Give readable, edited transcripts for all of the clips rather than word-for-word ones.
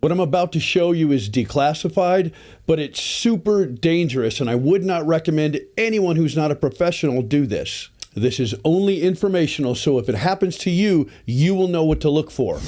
What I'm about to show you is declassified, but it's super dangerous, and I would not recommend anyone who's not a professional do this. This is only informational, so if it happens to you, you will know what to look for.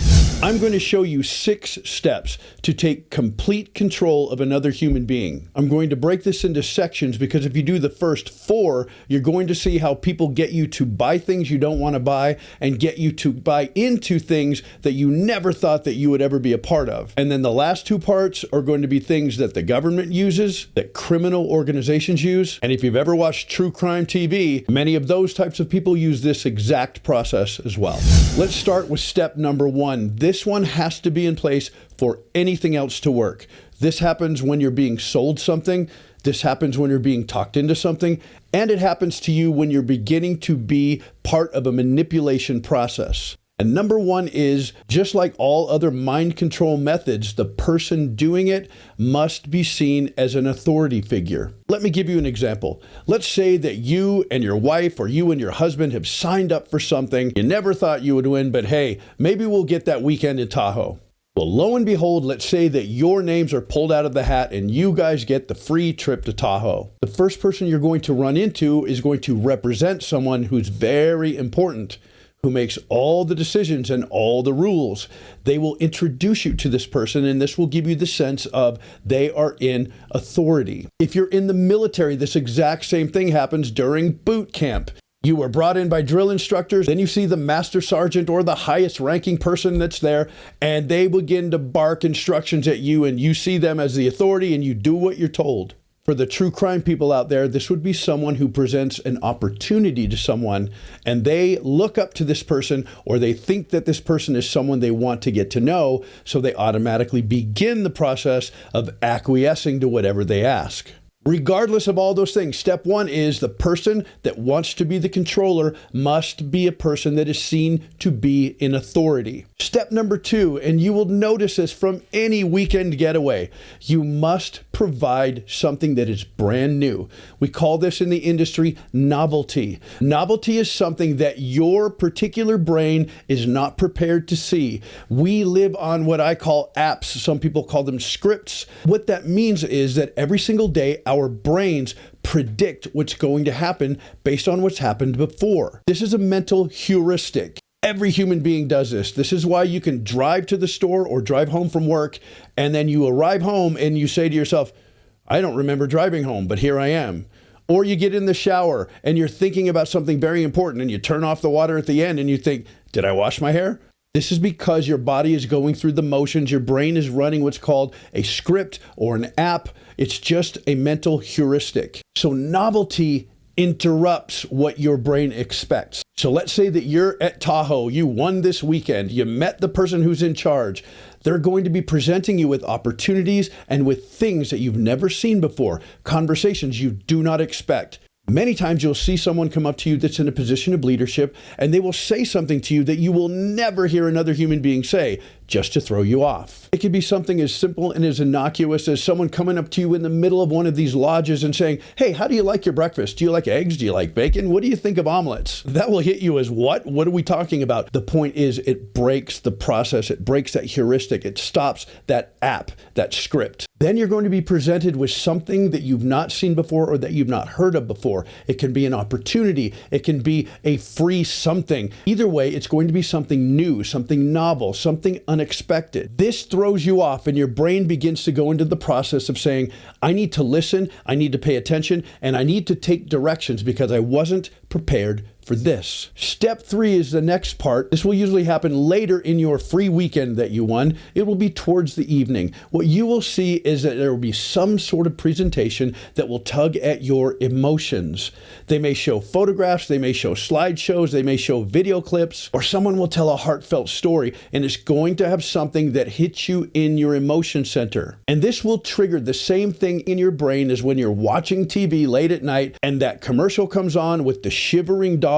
I'm going to show you 6 steps to take complete control of another human being. I'm going to break this into sections because if you do the first 4, you're going to see how people get you to buy things you don't want to buy and get you to buy into things that you never thought that you would ever be a part of. And then the last 2 parts are going to be things that the government uses, that criminal organizations use. And if you've ever watched true crime TV, many of those types of people use this exact process as well. Let's start with step number 1. This one has to be in place for anything else to work. This happens when you're being sold something. This happens when you're being talked into something. And it happens to you when you're beginning to be part of a manipulation process. And number 1 is, just like all other mind control methods, the person doing it must be seen as an authority figure. Let me give you an example. Let's say that you and your wife or you and your husband have signed up for something you never thought you would win, but hey, maybe we'll get that weekend in Tahoe. Well, lo and behold, let's say that your names are pulled out of the hat and you guys get the free trip to Tahoe. The first person you're going to run into is going to represent someone who's very important, who makes all the decisions and all the rules. They will introduce you to this person, and this will give you the sense of they are in authority. If you're in the military, this exact same thing happens during boot camp. You are brought in by drill instructors, then you see the master sergeant or the highest ranking person that's there, and they begin to bark instructions at you, and you see them as the authority, and you do what you're told. For the true crime people out there, this would be someone who presents an opportunity to someone, and they look up to this person, or they think that this person is someone they want to get to know, so they automatically begin the process of acquiescing to whatever they ask. Regardless of all those things, step 1 is the person that wants to be the controller must be a person that is seen to be in authority. Step number 2, and you will notice this from any weekend getaway, you must provide something that is brand new. We call this in the industry novelty. Novelty is something that your particular brain is not prepared to see. We live on what I call apps. Some people call them scripts. What that means is that every single day, our brains predict what's going to happen based on what's happened before. This is a mental heuristic. Every human being does this. This is why you can drive to the store or drive home from work, and then you arrive home and you say to yourself, I don't remember driving home, but here I am. Or you get in the shower and you're thinking about something very important and you turn off the water at the end and you think, did I wash my hair? This is because your body is going through the motions. Your brain is running what's called a script or an app. It's just a mental heuristic. So novelty interrupts what your brain expects. So let's say that you're at Tahoe, you won this weekend, you met the person who's in charge. They're going to be presenting you with opportunities and with things that you've never seen before, conversations you do not expect. Many times you'll see someone come up to you that's in a position of leadership, and they will say something to you that you will never hear another human being say, just to throw you off. It could be something as simple and as innocuous as someone coming up to you in the middle of one of these lodges and saying, hey, how do you like your breakfast? Do you like eggs? Do you like bacon? What do you think of omelets? That will hit you as what? What are we talking about? The point is it breaks the process. It breaks that heuristic. It stops that app, that script. Then you're going to be presented with something that you've not seen before or that you've not heard of before. It can be an opportunity. It can be a free something. Either way, it's going to be something new, something novel, something unexpected. This throws you off and your brain begins to go into the process of saying, I need to listen, I need to pay attention, and I need to take directions because I wasn't prepared for this. Step 3 is the next part. This will usually happen later in your free weekend that you won. It will be towards the evening. What you will see is that there will be some sort of presentation that will tug at your emotions. They may show photographs, they may show slideshows, they may show video clips, or someone will tell a heartfelt story, and it's going to have something that hits you in your emotion center. And this will trigger the same thing in your brain as when you're watching TV late at night and that commercial comes on with the shivering dogs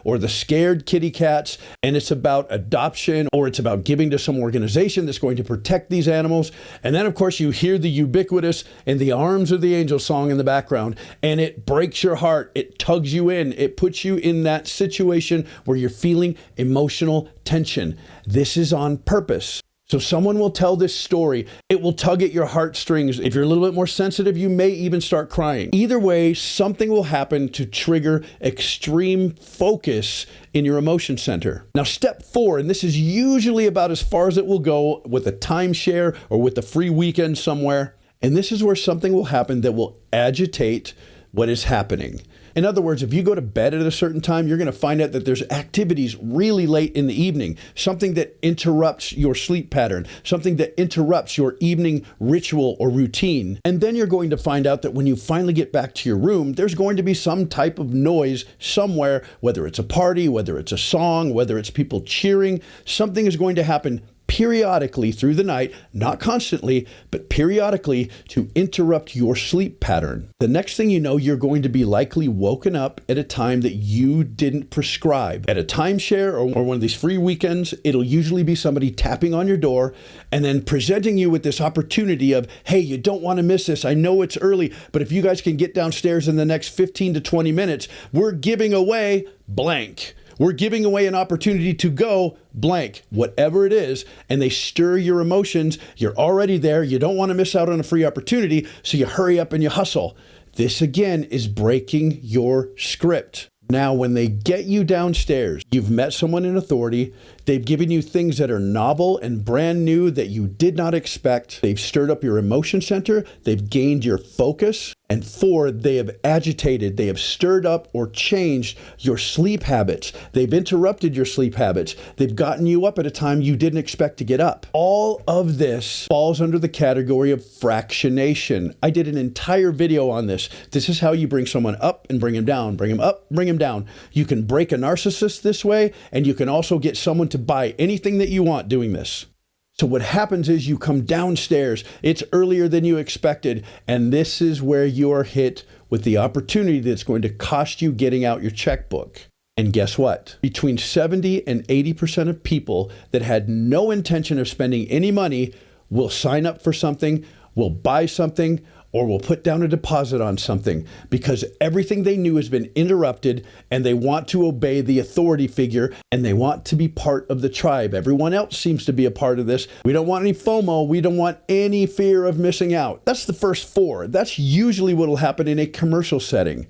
or the scared kitty cats, and it's about adoption or it's about giving to some organization that's going to protect these animals. And then of course you hear the ubiquitous "In the Arms of the Angel" song in the background, and it breaks your heart. It tugs you in. It puts you in that situation where you're feeling emotional tension. This is on purpose. So someone will tell this story. It will tug at your heartstrings. If you're a little bit more sensitive, you may even start crying. Either way, something will happen to trigger extreme focus in your emotion center. Now, step 4, and this is usually about as far as it will go with a timeshare or with a free weekend somewhere. And this is where something will happen that will agitate what is happening. In other words, if you go to bed at a certain time, you're going to find out that there's activities really late in the evening, something that interrupts your sleep pattern, something that interrupts your evening ritual or routine. And then you're going to find out that when you finally get back to your room, there's going to be some type of noise somewhere, whether it's a party, whether it's a song, whether it's people cheering. Something is going to happen periodically through the night, not constantly, but periodically, to interrupt your sleep pattern. The next thing you know, you're going to be likely woken up at a time that you didn't prescribe. At a timeshare or one of these free weekends, it'll usually be somebody tapping on your door and then presenting you with this opportunity of, hey, you don't want to miss this. I know it's early, but if you guys can get downstairs in the next 15 to 20 minutes, we're giving away blank. We're giving away an opportunity to go blank, whatever it is, and they stir your emotions. You're already there. You don't want to miss out on a free opportunity, so you hurry up and you hustle. This, again, is breaking your script. Now, when they get you downstairs, you've met someone in authority. They've given you things that are novel and brand new that you did not expect. They've stirred up your emotion center. They've gained your focus. And 4, they have agitated. They have stirred up or changed your sleep habits. They've interrupted your sleep habits. They've gotten you up at a time you didn't expect to get up. All of this falls under the category of fractionation. I did an entire video on this. This is how you bring someone up and bring him down, bring him up, bring him down. You can break a narcissist this way, and you can also get someone to buy anything that you want doing this. So what happens is you come downstairs, it's earlier than you expected, and this is where you are hit with the opportunity that's going to cost you getting out your checkbook. And guess what? Between 70 and 80% of people that had no intention of spending any money will sign up for something, will buy something, or will put down a deposit on something because everything they knew has been interrupted and they want to obey the authority figure and they want to be part of the tribe. Everyone else seems to be a part of this. We don't want any FOMO. We don't want any fear of missing out. That's the first 4. That's usually what will happen in a commercial setting.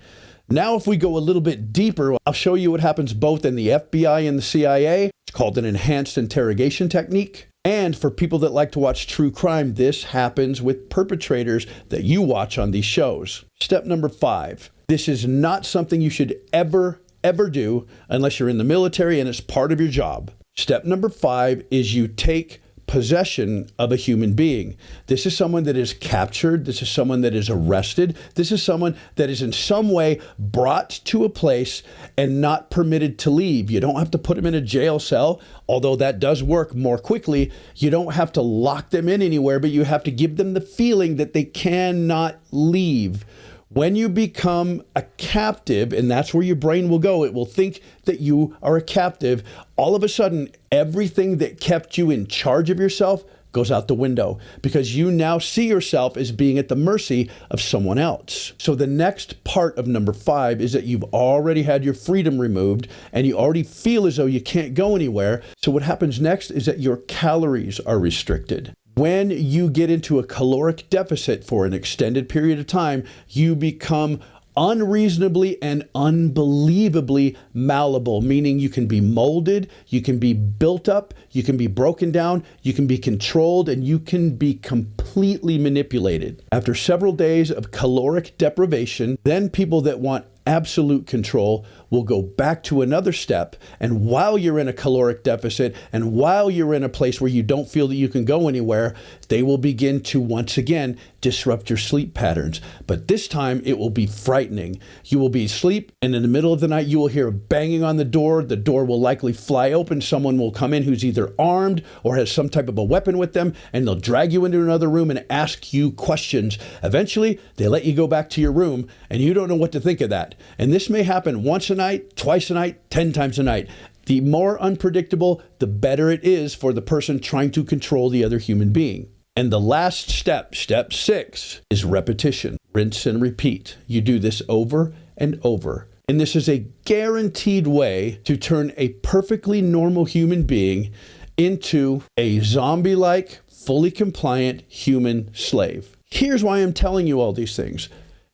Now, if we go a little bit deeper, I'll show you what happens both in the FBI and the CIA. It's called an enhanced interrogation technique. And for people that like to watch true crime, this happens with perpetrators that you watch on these shows. Step number 5. This is not something you should ever do unless you're in the military and it's part of your job. Step number 5 is you take possession of a human being. This is someone that is captured. This is someone that is arrested. This is someone that is in some way brought to a place and not permitted to leave. You don't have to put them in a jail cell, although that does work more quickly. You don't have to lock them in anywhere, but you have to give them the feeling that they cannot leave. When you become a captive, and that's where your brain will go, it will think that you are a captive. All of a sudden, everything that kept you in charge of yourself goes out the window because you now see yourself as being at the mercy of someone else. So the next part of number 5 is that you've already had your freedom removed and you already feel as though you can't go anywhere. So what happens next is that your calories are restricted. When you get into a caloric deficit for an extended period of time, you become unreasonably and unbelievably malleable, meaning you can be molded, you can be built up, you can be broken down, you can be controlled, and you can be completely manipulated. After several days of caloric deprivation, then people that want absolute control will go back to another step. And while you're in a caloric deficit and while you're in a place where you don't feel that you can go anywhere, they will begin to once again disrupt your sleep patterns. But this time it will be frightening. You will be asleep and in the middle of the night you will hear banging on the door. The door will likely fly open. Someone will come in who's either armed or has some type of a weapon with them, and they'll drag you into another room and ask you questions. Eventually they let you go back to your room and you don't know what to think of that. And this may happen once a night, twice a night, 10 times a night. The more unpredictable, the better it is for the person trying to control the other human being. And the last step, step 6, is repetition. Rinse and repeat. You do this over and over. And this is a guaranteed way to turn a perfectly normal human being into a zombie-like, fully compliant human slave. Here's why I'm telling you all these things.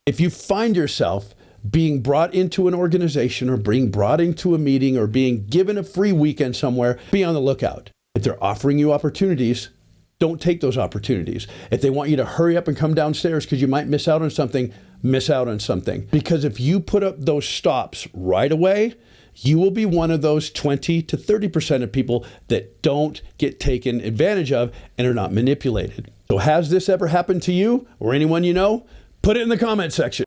If you find yourself being brought into an organization or being brought into a meeting or being given a free weekend somewhere, be on the lookout. If they're offering you opportunities, don't take those opportunities. If they want you to hurry up and come downstairs because you might miss out on something, miss out on something. Because if you put up those stops right away, you will be one of those 20 to 30% of people that don't get taken advantage of and are not manipulated. So has this ever happened to you or anyone you know? Put it in the comment section.